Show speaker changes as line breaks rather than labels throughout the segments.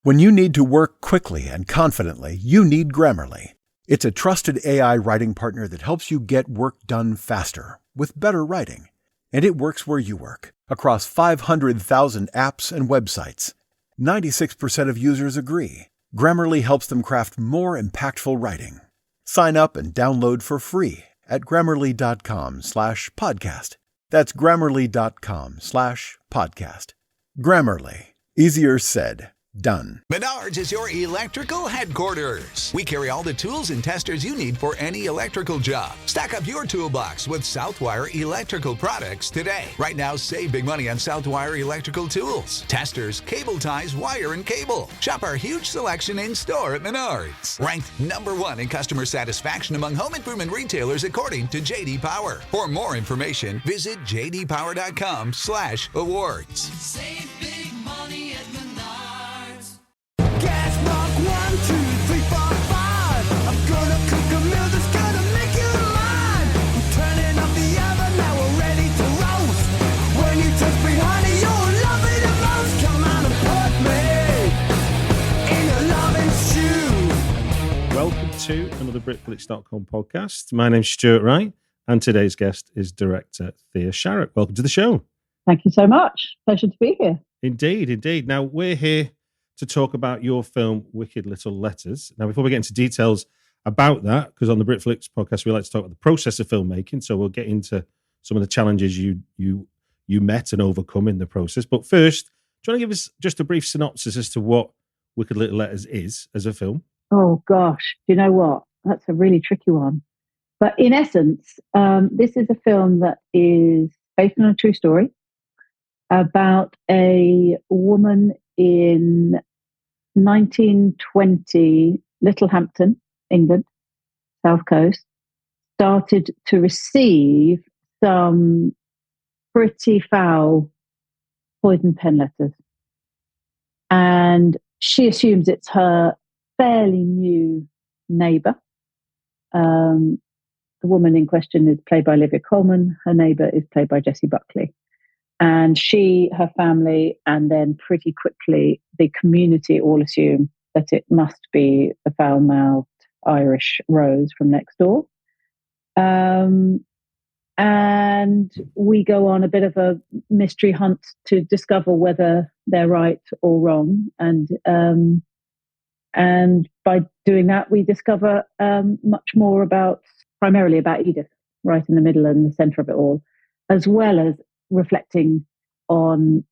When you need to work quickly and confidently, you need Grammarly. It's a trusted AI writing partner that helps you get work done faster, with better writing. And it works where you work, across 500,000 apps and websites. 96% of users agree. Grammarly helps them craft more impactful writing. Sign up and download for free at Grammarly.com/podcast. That's Grammarly.com/podcast. Grammarly. Easier said, done.
Menards is your electrical headquarters. We carry all the tools and testers you need for any electrical job. Stack up your toolbox with Southwire electrical products today. Right now, save big money on Southwire electrical tools, testers, cable ties, wire, and cable. Shop our huge selection in store at Menards. Ranked #1 in customer satisfaction among home improvement retailers according to J.D. Power. For more information, visit jdpower.com/awards.
Save big money at Menards.
Gas mark 1, 2, 3, 4, 5. I'm gonna cook a meal that's gonna make you mine. I'm turning up the oven, now we're ready to roast. When you touch me, honey, you'll love it the most. Come on and put me in a loving shoe.
Welcome to another BritFlix.com podcast. My name's Stuart Wright, and today's guest is director Thea Sharrock. Welcome to the show.
Thank you so much. Pleasure to be here.
Indeed, indeed. Now, we're here to talk about your film, Wicked Little Letters. Now, before we get into details about that, because on the BritFlix podcast, we like to talk about the process of filmmaking, so we'll get into some of the challenges you met and overcome in the process. But first, do you want to give us just a brief synopsis as to what Wicked Little Letters is as a film?
Oh, gosh. Do you know what? That's a really tricky one. But in essence, this is a film that is based on a true story about a woman in 1920, Littlehampton, England, South Coast, started to receive some pretty foul poison pen letters. And she assumes it's her fairly new neighbour. The woman in question is played by OLIVIA COLMAN. Her neighbour is played by JESSIE BUCKLEY. And she, her family, and then pretty quickly the community all assume that it must be the foul-mouthed Irish Rose from next door. And we go on a bit of a mystery hunt to discover whether they're right or wrong. And by doing that, we discover much more primarily about Edith, right in the middle and the centre of it all, as well as reflecting on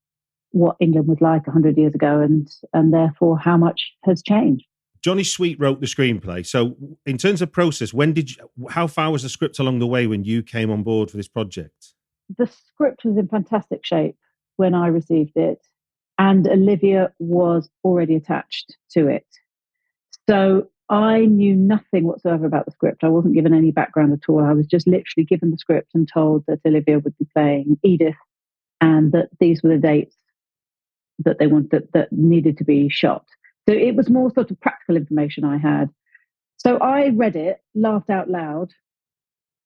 what England was like 100 years ago and therefore how much has changed.
Johnny Sweet wrote the screenplay. So in terms of process, how far was the script along the way when you came on board for this project?
The script was in fantastic shape when I received it, and Olivia was already attached to it. So I knew nothing whatsoever about the script. I wasn't given any background at all. I was just literally given the script and told that Olivia would be playing Edith and that these were the dates that they wanted that needed to be shot. So it was more sort of practical information I had. So I read it, laughed out loud,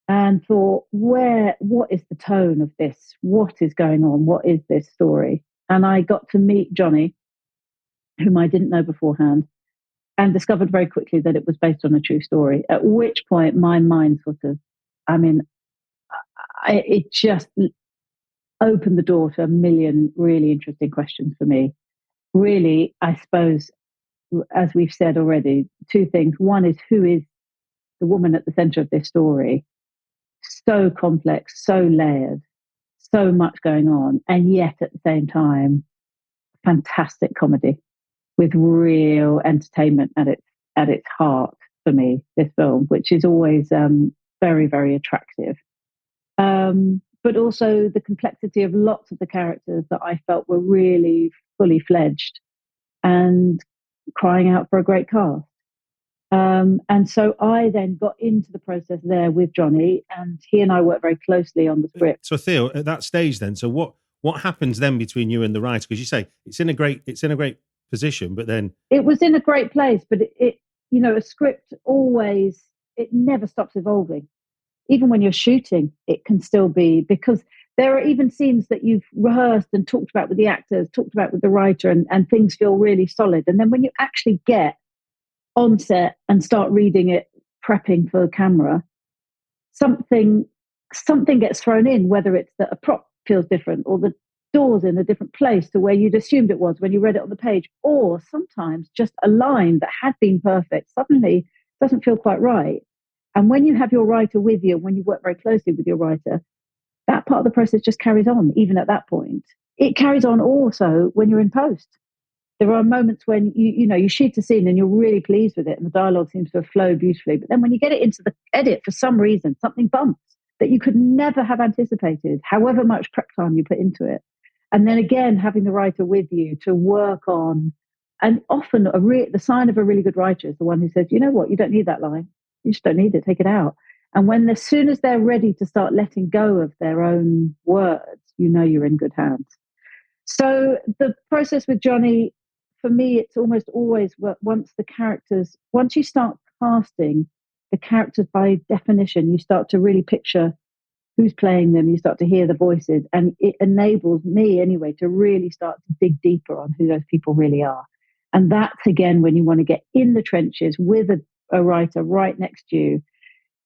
and thought, what is the tone of this? What is going on? What is this story? And I got to meet Johnny, whom I didn't know beforehand, and discovered very quickly that it was based on a true story, at which point my mind it just opened the door to a million really interesting questions for me. Really, I suppose, as we've said already, two things. One is, who is the woman at the centre of this story? So complex, so layered, so much going on, and yet at the same time, fantastic comedy with real entertainment at its heart for me, this film, which is always very, very attractive. But also the complexity of lots of the characters that I felt were really fully fledged and crying out for a great cast. And so I then got into the process there with Johnny, and he and I worked very closely on the script.
So Theo, at that stage then, so what happens then between you and the writer? Because you say it's in a great position, but then
it was in a great place, but it a script it never stops evolving. Even when you're shooting, it can still be, because There are even scenes that you've rehearsed and talked about with the actors, talked about with the writer, and things feel really solid. And then when you actually get on set and start reading it, prepping for the camera, something gets thrown in, whether it's that a prop feels different or the door's in a different place to where you'd assumed it was when you read it on the page, or sometimes just a line that had been perfect suddenly doesn't feel quite right. And when you have your writer with you, when you work very closely with your writer, that part of the process just carries on, even at that point. It carries on also when you're in post. There are moments when you shoot a scene and you're really pleased with it and the dialogue seems to have flowed beautifully. But then when you get it into the edit, for some reason, something bumps that you could never have anticipated, however much prep time you put into it. And then again, having the writer with you to work on, and often the sign of a really good writer is the one who says, you know what, you don't need that line. You just don't need it, take it out. And as soon as they're ready to start letting go of their own words, you know you're in good hands. So the process with Johnny, for me, it's almost always once you start casting the characters by definition, you start to really picture who's playing them, you start to hear the voices, and it enables me anyway to really start to dig deeper on who those people really are. And that's again when you want to get in the trenches with a writer right next to you.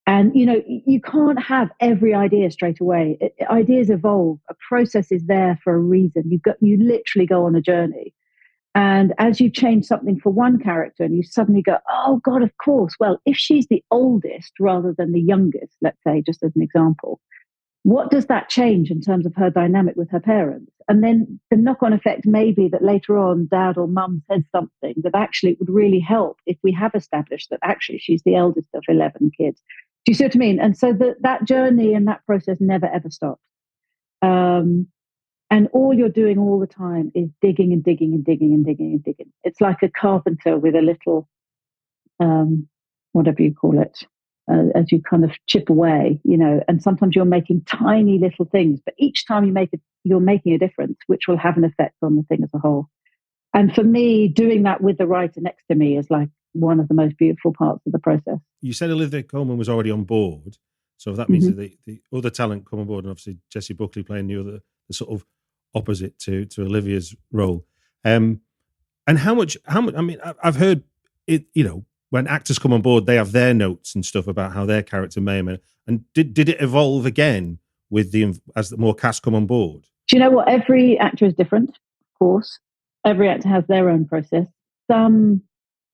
And you can't have every idea straight away. Ideas evolve. A process is there for a reason. You literally go on a journey. And as you change something for one character and you suddenly go, oh God, of course. Well, if she's the oldest rather than the youngest, let's say, just as an example, what does that change in terms of her dynamic with her parents? And then the knock-on effect may be that later on, dad or mum says something that actually it would really help if we have established that actually she's the eldest of 11 kids. Do you see what I mean? And so that journey and that process never, ever stops. And all you're doing all the time is digging and digging and digging and digging and digging. It's like a carpenter with a little, whatever you call it, as you kind of chip away, and sometimes you're making tiny little things, but each time you make it, you're making a difference, which will have an effect on the thing as a whole. And for me, doing that with the writer next to me is like one of the most beautiful parts of the process.
You said Olivia Colman was already on board, so that means that the other talent come on board, and obviously Jessie Buckley playing the sort of opposite to Olivia's role. And how much? I mean, I've heard it. When actors come on board, they have their notes and stuff about how their character may. And did it evolve again as the more cast come on board?
Do you know what? Every actor is different, of course. Every actor has their own process. Some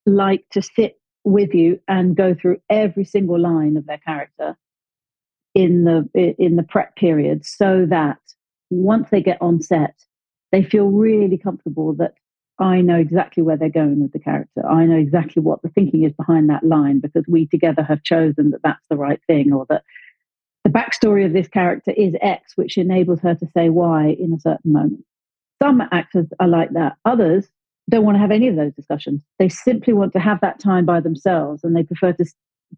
like to sit with you and go through every single line of their character in the prep period, so that once they get on set, they feel really comfortable that I know exactly where they're going with the character. I know exactly what the thinking is behind that line because we together have chosen that that's the right thing, or that the backstory of this character is X, which enables her to say Y in a certain moment. Some actors are like that. Others don't want to have any of those discussions. They simply want to have that time by themselves, and they prefer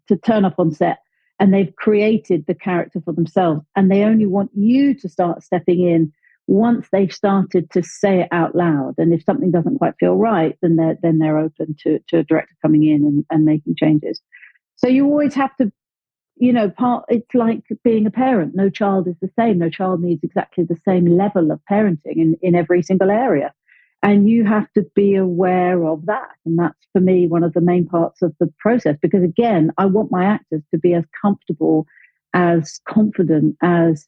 to turn up on set, and they've created the character for themselves, and they only want you to start stepping in once they've started to say it out loud. And if something doesn't quite feel right, then they're open to a director coming in and making changes. So you always have to, it's like being a parent. No child is the same. No child needs exactly the same level of parenting in every single area. And you have to be aware of that. And that's, for me, one of the main parts of the process. Because, again, I want my actors to be as comfortable, as confident, as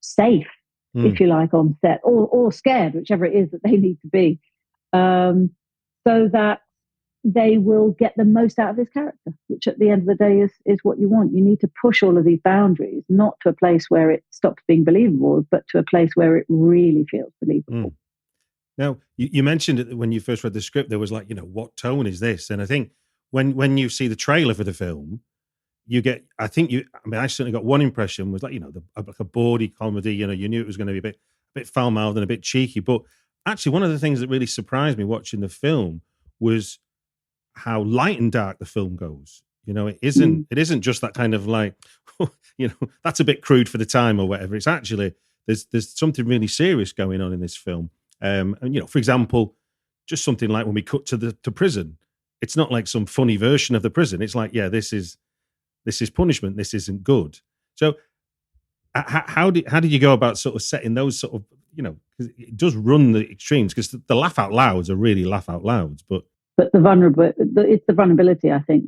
safe, if you like, on set, or scared, whichever it is that they need to be, so that they will get the most out of this character, which at the end of the day is what you want. You need to push all of these boundaries, not to a place where it stops being believable, but to a place where it really feels believable.
Now, you mentioned it when you first read the script, there was like, what tone is this? And I think when you see the trailer for the film, you get, I certainly got one impression was like, like a bawdy comedy, you knew it was going to be a bit foul-mouthed and a bit cheeky. But actually, one of the things that really surprised me watching the film was how light and dark the film goes. It isn't just that kind of like, that's a bit crude for the time or whatever. It's actually, there's something really serious going on in this film. And, for example, just something like when we cut to prison, it's not like some funny version of the prison. It's like, yeah, this is punishment. This isn't good. So How did you go about sort of setting those sort of, because it does run the extremes, because the laugh out louds are really laugh out louds, but
it's the vulnerability, I think,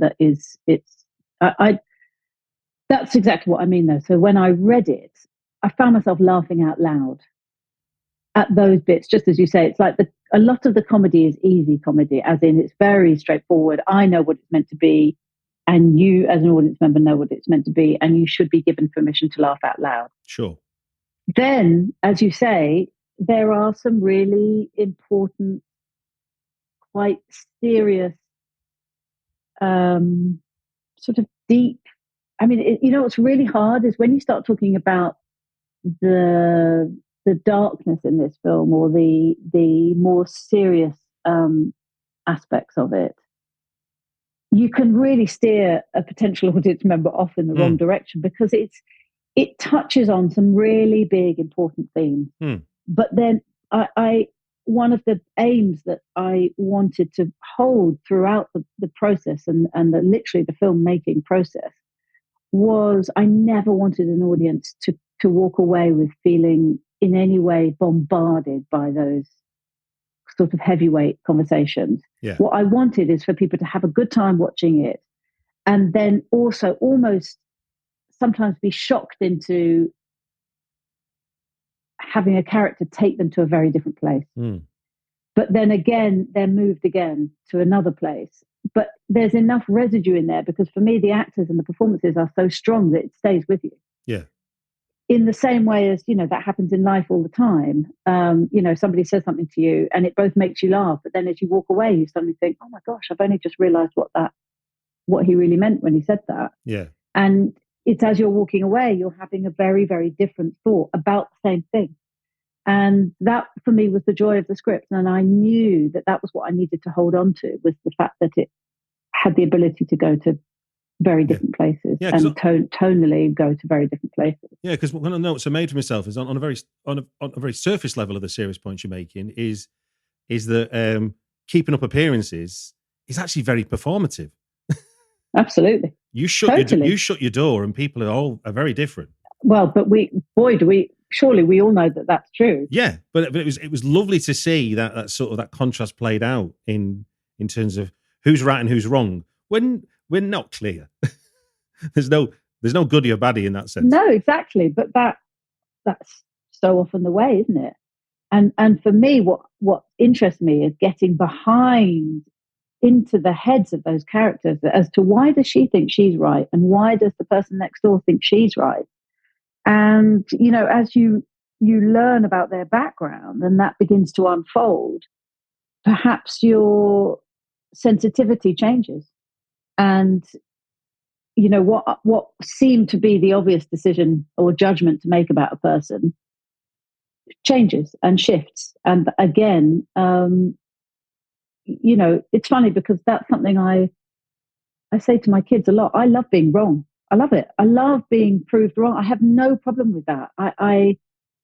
that's exactly what I mean, though. So when I read it, I found myself laughing out loud at those bits, just as you say. It's like a lot of the comedy is easy comedy, as in it's very straightforward. I know what it's meant to be, and you, as an audience member, know what it's meant to be, and you should be given permission to laugh out loud.
Sure.
Then, as you say, there are some really important, quite serious, sort of deep. I mean, what's really hard is when you start talking about the darkness in this film, or the more serious aspects of it. You can really steer a potential audience member off in the wrong direction, because it touches on some really big, important themes. But then one of the aims that I wanted to hold throughout the process and literally the filmmaking process was I never wanted an audience to walk away with feeling in any way bombarded by those sort of heavyweight conversations.
Yeah.
What I wanted is for people to have a good time watching it, and then also almost sometimes be shocked into having a character take them to a very different place. But then again, they're moved again to another place. But there's enough residue in there, because for me, the actors and the performances are so strong that it stays with you.
Yeah.
In the same way as, that happens in life all the time. Somebody says something to you and it both makes you laugh, but then as you walk away, you suddenly think, oh my gosh, I've only just realized what he really meant when he said that.
Yeah.
And it's as you're walking away, you're having a very, very different thought about the same thing. And that for me was the joy of the script. And I knew that was what I needed to hold on to, was the fact that it had the ability to go to very different places, and tonally go to very different places.
Yeah, because one of the notes I made for myself is on a very surface level of the serious points you're making is that keeping up appearances is actually very performative.
Absolutely.
You shut your door, and people are very different.
Well, but surely we all know that that's true.
Yeah, but it was lovely to see that sort of that contrast played out in terms of who's right and who's wrong when we're not clear. there's no goodie or baddie in that sense.
No, exactly. But that's so often the way, isn't it? And for me, what interests me is getting behind into the heads of those characters as to why does she think she's right, and why does the person next door think she's right. And, as you learn about their background and that begins to unfold, perhaps your sensitivity changes. And, what seemed to be the obvious decision or judgment to make about a person changes and shifts. And again, it's funny because that's something I say to my kids a lot. I love being wrong. I love it. I love being proved wrong. I have no problem with that.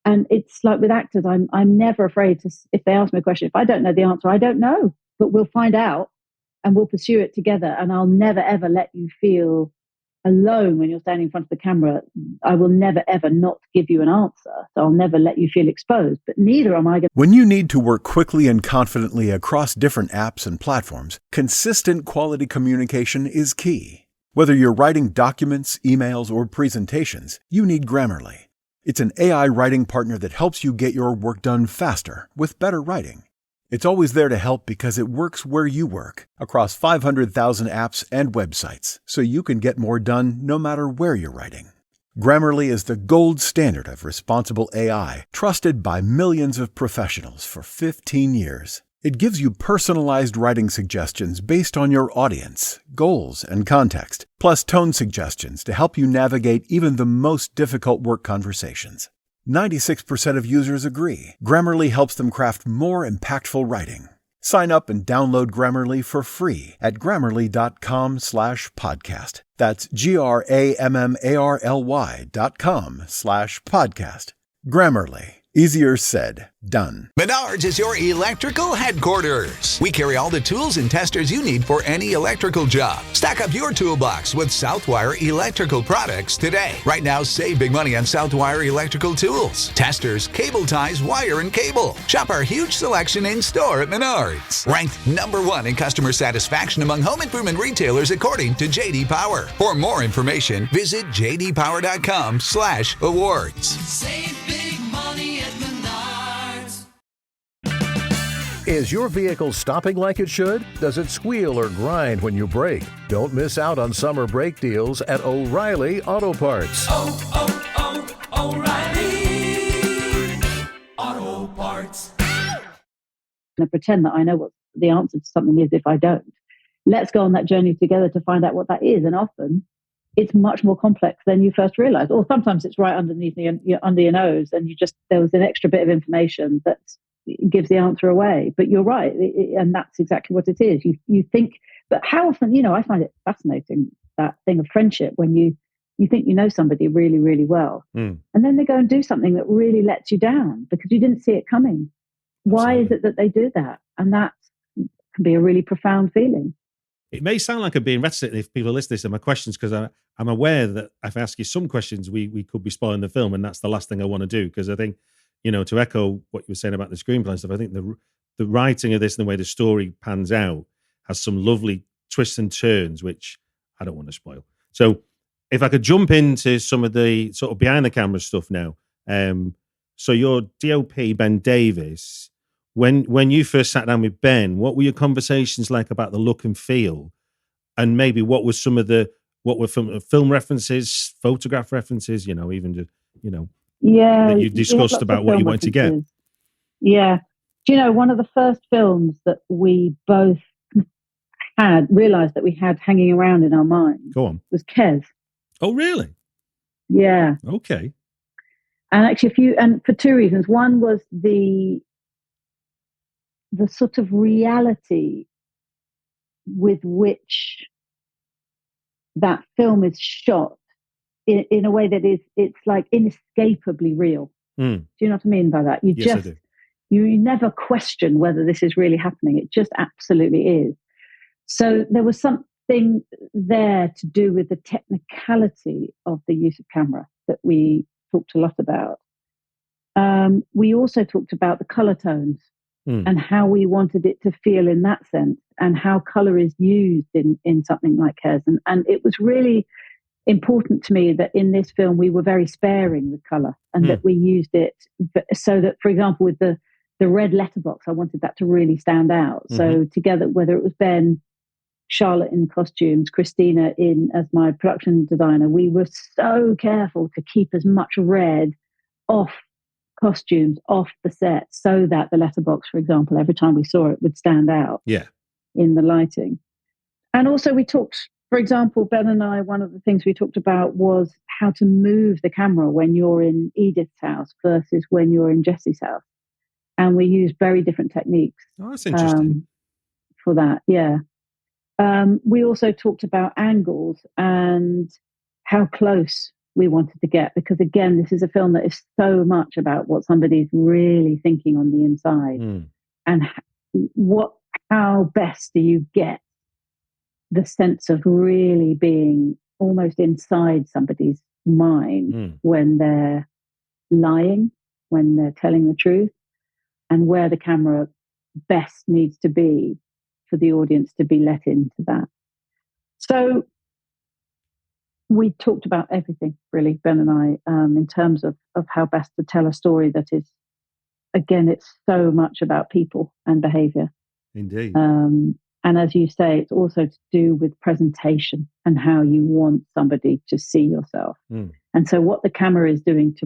And it's like with actors, I'm never afraid to, if they ask me a question, if I don't know the answer, I don't know, but we'll find out and we'll pursue it together. And I'll never, ever let you feel alone when you're standing in front of the camera. I will never, ever not give you an answer. So I'll never let you feel exposed, but neither am I going to.
When you need to work quickly and confidently across different apps and platforms, consistent quality communication is key. Whether you're writing documents, emails, or presentations, you need Grammarly. It's an AI writing partner that helps you get your work done faster with better writing. It's always there to help because it works where you work, across 500,000 apps and websites, so you can get more done no matter where you're writing. Grammarly is the gold standard of responsible AI, trusted by millions of professionals for 15 years. It gives you personalized writing suggestions based on your audience, goals, and context, plus tone suggestions to help you navigate even the most difficult work conversations. 96% of users agree. Grammarly helps them craft more impactful writing. Sign up and download Grammarly for free at Grammarly.com/podcast. That's GRAMMARLY.com/podcast. Grammarly, Easier said, done.
Menards is your electrical headquarters. We carry all the tools and testers you need for any electrical job. Stack up your toolbox with Southwire electrical products today. Right now, save big money on Southwire electrical tools, testers, cable ties, wire, and cable. Shop our huge selection in store at Menards. Ranked #1 in customer satisfaction among home improvement retailers according to JD Power. For more information, visit jdpower.com/awards.
Save big money at Menards.
Is your vehicle stopping like it should? Does it squeal or grind when you brake? Don't miss out on summer brake deals at O'Reilly Auto Parts.
O'Reilly Auto Parts.
I pretend that I know what the answer to something is if I don't. Let's go on that journey together to find out what that is. And often it's much more complex than you first realize. Or sometimes it's right underneath under your nose, and there was an extra bit of information that gives the answer away. But you're right, and that's exactly what it is. You think, but how often, I find it fascinating, that thing of friendship, when you think you know somebody really, really well, and then they go and do something that really lets you down because you didn't see it coming. Why is it that they do that? And that can be a really profound feeling.
It may sound like I'm being reticent if people listen to my questions, because I'm aware that if I ask you some questions, we could be spoiling the film, and that's the last thing I want to do, because I think, to echo what you were saying about the screenplay and stuff, I think the writing of this and the way the story pans out has some lovely twists and turns, which I don't want to spoil. So if I could jump into some of the sort of behind the camera stuff now. So your DOP, Ben Davis, when you first sat down with Ben, what were your conversations like about the look and feel? And maybe what were some of what were film references, photograph references, even just, that you discussed about what you wanted to get?
Yeah. Do you know, one of the first films that we both realized that we had hanging around in our minds was Kes.
Oh, really?
Yeah.
Okay.
And actually, for two reasons. One was the sort of reality with which that film is shot in a way that it's like inescapably real. Do you know what I mean by that?
Yes, I do.
You never question whether this is really happening. It just absolutely is. So there was something there to do with the technicality of the use of camera that we talked a lot about. We also talked about the color tones and how we wanted it to feel in that sense, and how color is used in something like Kes. And it was really important to me that in this film we were very sparing with color, and that we used it so that, for example, with the red letterbox, I wanted that to really stand out. So together, whether it was Ben, Charlotte in costumes, Christina as my production designer, we were so careful to keep as much red off costumes, off the set, so that the letterbox, for example, every time we saw it would stand out in the lighting. And also we talked, for example, Ben and I, one of the things we talked about was how to move the camera when you're in Edith's house versus when you're in Jessie's house. And we used very different techniques.
Oh, that's interesting.
For that, yeah. We also talked about angles and how close we wanted to get, because again, this is a film that is so much about what somebody's really thinking on the inside, and how best do you get the sense of really being almost inside somebody's mind when they're lying, when they're telling the truth, and where the camera best needs to be for the audience to be let into that. So we talked about everything, really, Ben and I, in terms of how best to tell a story that is, again, it's so much about people and behavior.
Indeed.
And as you say, it's also to do with presentation and how you want somebody to see yourself. And so what the camera is doing to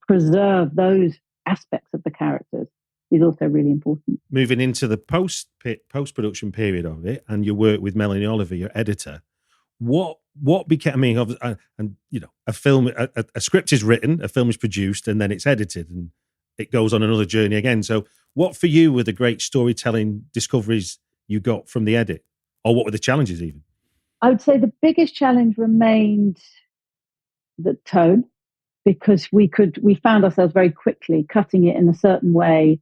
preserve those aspects of the characters is also really important.
Moving into the post-production period of it, and your work with Melanie Oliver, your editor, what became, I mean, a film, a script is written, a film is produced, and then it's edited, and it goes on another journey again. So what for you were the great storytelling discoveries you got from the edit? Or what were the challenges even? I
would say the biggest challenge remained the tone, because we found ourselves very quickly cutting it in a certain way,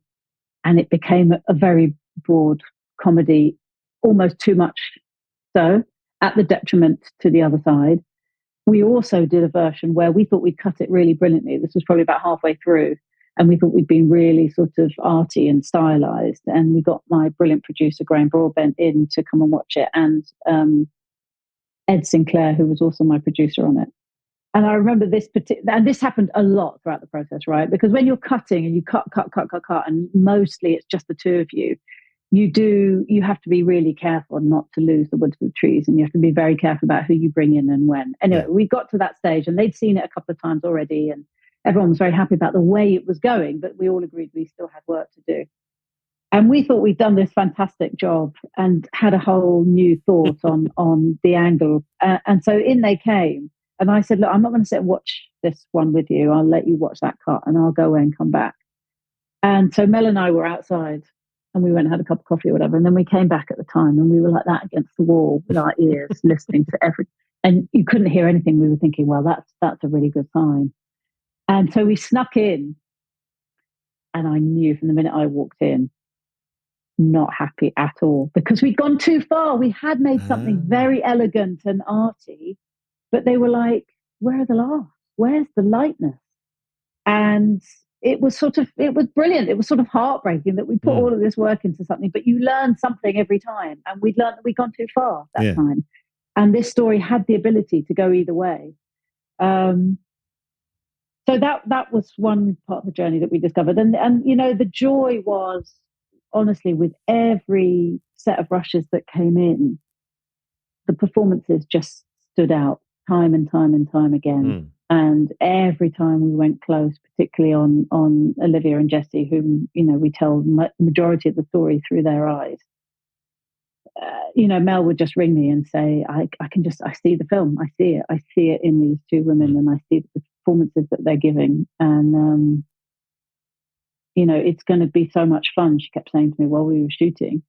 and it became a very broad comedy, almost too much so, at the detriment to the other side. We also did a version where we thought we'd cut it really brilliantly. This was probably about halfway through, and we thought we'd been really sort of arty and stylized. And we got my brilliant producer, Graham Broadbent, in to come and watch it, and Ed Sinclair, who was also my producer on it. And I remember and this happened a lot throughout the process, right? Because when you're cutting and you cut, and mostly it's just the two of you, you have to be really careful not to lose the wood for the trees, and you have to be very careful about who you bring in and when. Anyway, we got to that stage, and they'd seen it a couple of times already, and everyone was very happy about the way it was going, but we all agreed we still had work to do. And we thought we'd done this fantastic job and had a whole new thought on the angle. And so in they came. And I said, look, I'm not going to sit and watch this one with you. I'll let you watch that cut, and I'll go away and come back. And so Mel and I were outside, and we went and had a cup of coffee or whatever. And then we came back at the time, and we were like that against the wall with our ears, listening to everything. And you couldn't hear anything. We were thinking, well, that's a really good sign. And so we snuck in, and I knew from the minute I walked in, not happy at all, because we'd gone too far. We had made something very elegant and arty, but they were like, where are the laughs? Where's the lightness? And it was brilliant. It was sort of heartbreaking that we put all of this work into something, but you learn something every time. And we'd learned that we'd gone too far that time. And this story had the ability to go either way. So that was one part of the journey that we discovered. And you know, the joy was, honestly, with every set of rushes that came in, the performances just stood out time and time and time again. And every time we went close, particularly on Olivia and Jessie, whom, you know, we tell the majority of the story through their eyes. You know, Mel would just ring me and say, I see the film. I see it in these two women, and I see the performances that they're giving. And, you know, it's going to be so much fun, she kept saying to me while we were shooting,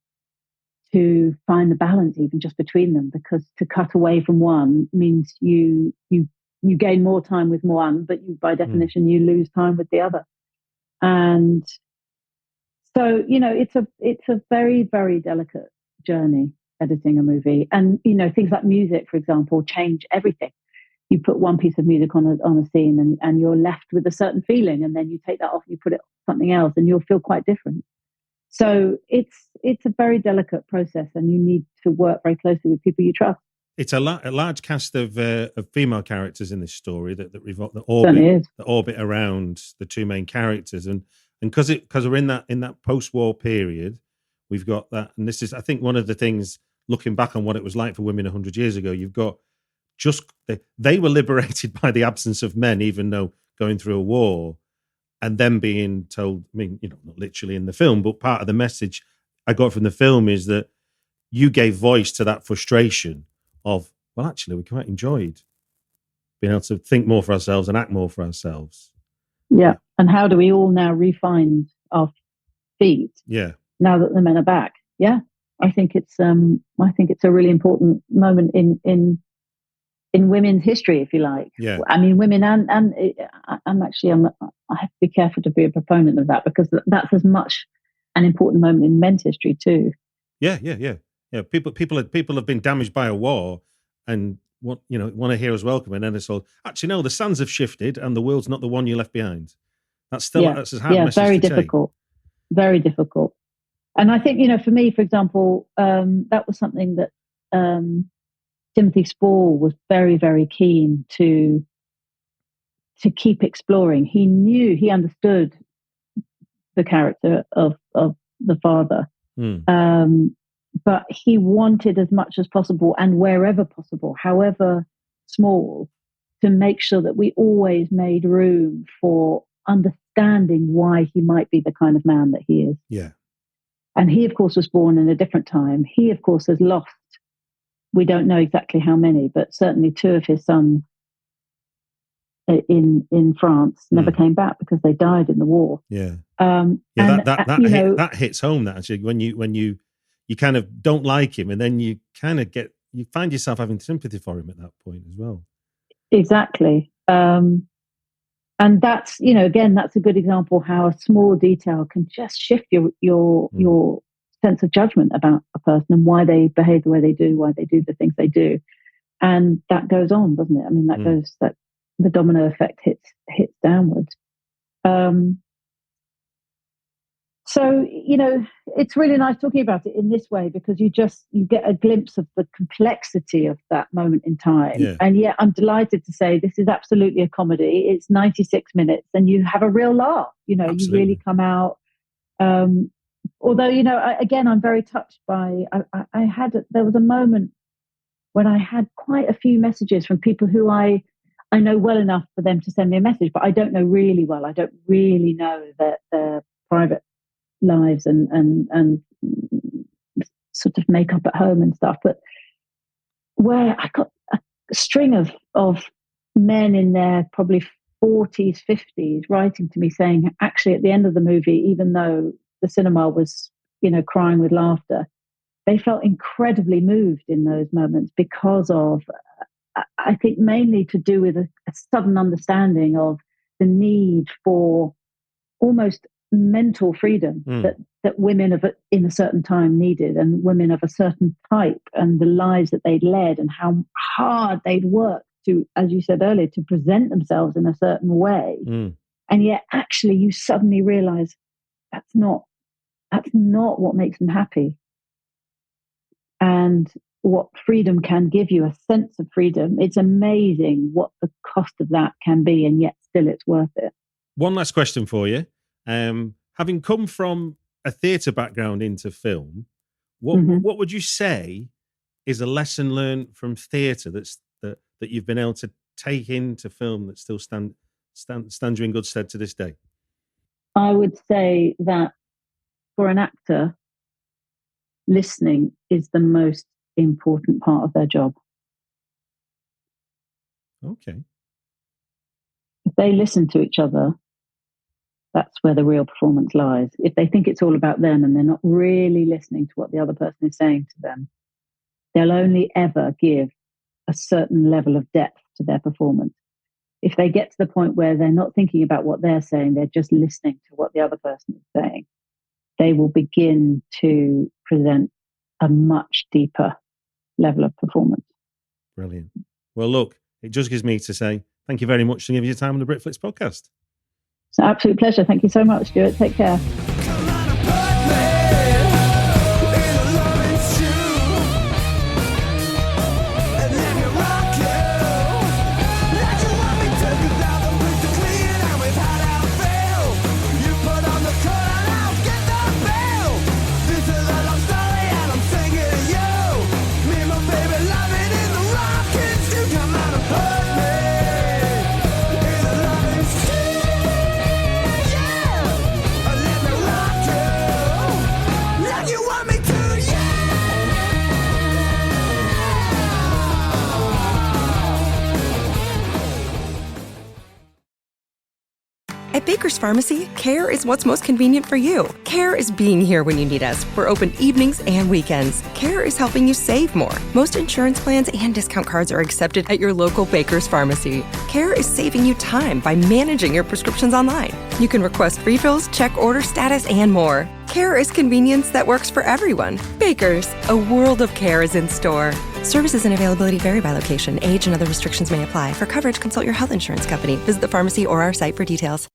to find the balance even just between them, because to cut away from one means you gain more time with one, but you, by definition, you lose time with the other. And so, you know, it's a very, very delicate journey, editing a movie. And, you know, things like music, for example, change everything. You put one piece of music on a scene and you're left with a certain feeling, and then you take that off and you put it on something else and you'll feel quite different. So it's a very delicate process, and you need to work very closely with people you trust.
It's a large cast of female characters in this story that orbit around the two main characters, and because we're in that post-war period, we've got that, and this is, I think, one of the things, looking back on what it was like for women 100 years ago. You've got they were liberated by the absence of men, even though going through a war. And then being told, I mean, you know, not literally in the film, but part of the message I got from the film is that you gave voice to that frustration of, well, actually, we quite enjoyed being able to think more for ourselves and act more for ourselves.
Yeah. And how do we all now refine our feet?
Yeah.
Now that the men are back. Yeah. I think it's a really important moment in women's history, if you like.
Yeah.
I mean, women and I have to be careful to be a proponent of that, because that's as much an important moment in men's history too.
Yeah. People have been damaged by a war, and want to hear us welcome, and then it's all, actually, no, the sands have shifted and the world's not the one you left behind. That's a hard message
very
to
difficult. Very difficult. And I think, you know, for me, for example, that was something that Timothy Spall was very, very keen to keep exploring. He understood the character of the father, but he wanted as much as possible, and wherever possible, however small, to make sure that we always made room for understanding why he might be the kind of man that he is.
Yeah. And
he, of course, was born in a different time. He, of course, has lost, we don't know exactly how many, but certainly two of his sons in France never came back because they died in the war.
Yeah. That hits home, that actually, when you kind of don't like him, and then you kind of you find yourself having sympathy for him at that point as well.
Exactly. And that's, you know, again, that's a good example how a small detail can just shift your sense of judgment about a person and why they behave the way they do, why they do the things they do. And that goes on, doesn't it? I mean, that the domino effect hits downwards. So, you know, it's really nice talking about it in this way, because you get a glimpse of the complexity of that moment in time.
Yeah.
And yet I'm delighted to say this is absolutely a comedy. It's 96 minutes and you have a real laugh. You know,
Absolutely.
You really come out. Although, you know, I'm very touched by, there was a moment when I had quite a few messages from people who I know well enough for them to send me a message, but I don't know really well. I don't really know their private lives and sort of makeup at home and stuff. But where I got a string of men in their probably 40s, 50s writing to me saying, actually, at the end of the movie, even though the cinema was, you know, crying with laughter, they felt incredibly moved in those moments because of, I think, mainly to do with a sudden understanding of the need for almost mental freedom that women in a certain time needed, and women of a certain type, and the lives that they'd led and how hard they'd worked to, as you said earlier, to present themselves in a certain way. And yet actually you suddenly realize that's not what makes them happy. And what freedom can give you, a sense of freedom, it's amazing what the cost of that can be, and yet still it's worth it.
One last question for you. Having come from a theatre background into film, what would you say is a lesson learned from theatre that you've been able to take into film that still stands you in good stead to this day?
I would say that for an actor, listening is the most important part of their job.
Okay.
If they listen to each other, that's where the real performance lies. If they think it's all about them and they're not really listening to what the other person is saying to them, they'll only ever give a certain level of depth to their performance. If they get to the point where they're not thinking about what they're saying, they're just listening to what the other person is saying, they will begin to present a much deeper level of performance.
Brilliant. Well, look, it just gives me to say thank you very much for giving your time on the Britflix podcast.
It's an absolute pleasure. Thank you so much, Stuart. Take care.
At Baker's Pharmacy, care is what's most convenient for you. Care is being here when you need us. We're open evenings and weekends. Care is helping you save more. Most insurance plans and discount cards are accepted at your local Baker's Pharmacy. Care is saving you time by managing your prescriptions online. You can request refills, check order status, and more. Care is convenience that works for everyone. Baker's, a world of care is in store. Services and availability vary by location. Age and other restrictions may apply. For coverage, consult your health insurance company. Visit the pharmacy or our site for details.